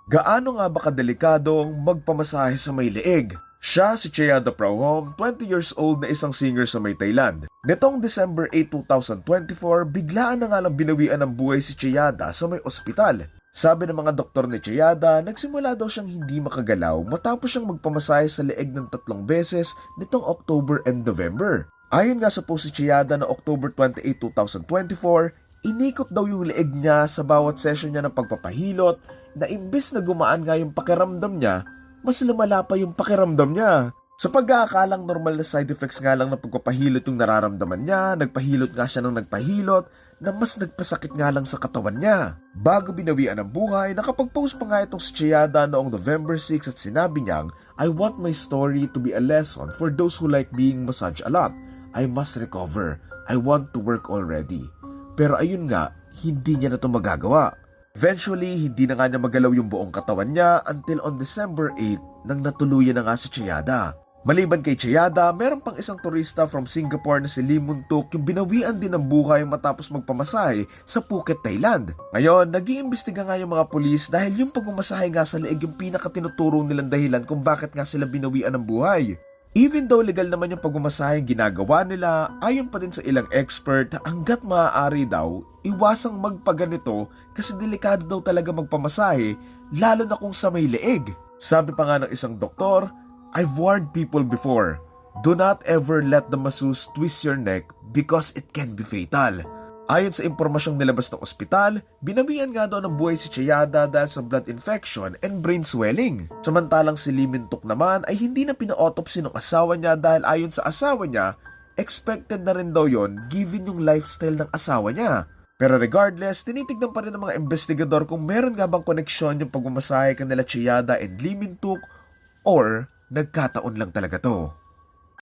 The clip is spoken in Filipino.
Gaano nga ba kadelikadong magpamasahe sa may leeg? Siya si Chayada Praohom, 20 years old na isang singer sa may Thailand. Nitong December 8, 2024, biglaan na nga lang binawian ng buhay si Chayada sa may ospital. Sabi ng mga doktor ni Chayada, nagsimula daw siyang hindi makagalaw matapos siyang magpamasahe sa leeg ng 3 beses nitong October and November. Ayon nga sa post si Chayada na October 28, 2024, inikot daw yung leeg niya sa bawat session niya ng pagpapahilot na imbes na gumaan nga yung pakiramdam niya, mas lumala pa yung pakiramdam niya. Sa pag-aakalang normal na side effects nga lang ng pagpapahilot yung nararamdaman niya, nagpahilot nga siya ng nagpahilot na mas nagpasakit nga lang sa katawan niya. Bago binawian ng buhay, nakapag-post pa nga itong si Chayada noong November 6 at sinabi niyang, "I want my story to be a lesson for those who like being massaged a lot. I must recover. I want to work already." Pero ayun nga, hindi niya na ito magagawa. Eventually, hindi na nga niya magalaw yung buong katawan niya until on December 8 nang natuluyan na nga si Chayada. Maliban kay Chayada, meron pang isang turista from Singapore na si Lee Muntuk yung binawian din ng buhay matapos magpamasahe sa Phuket, Thailand. Ngayon, nag-iimbestiga nga yung mga pulis dahil yung pagmamasahe nga sa leeg yung pinakatinuturo nilang dahilan kung bakit nga sila binawian ng buhay. Even though legal naman yung pagmamasahe ginagawa nila, ayon pa din sa ilang expert, hanggat maaari daw, iwasang magpaganito kasi delikado daw talaga magpamasahe, lalo na kung sa may leeg. Sabi pa nga ng isang doktor, "I've warned people before, do not ever let the masseuse twist your neck because it can be fatal." Ayon sa impormasyong nilabas ng ospital, binawian nga daw ng buhay si Chayada dahil sa blood infection and brain swelling. Samantalang si Lee Mintuk naman ay hindi na pina-autopsy ng asawa niya dahil ayon sa asawa niya, expected na rin daw yon given yung lifestyle ng asawa niya. Pero regardless, tinitignan pa rin ng mga investigador kung meron nga bang koneksyon yung pagmamasahe kanila Chayada and Lee Mintuk or nagkataon lang talaga to.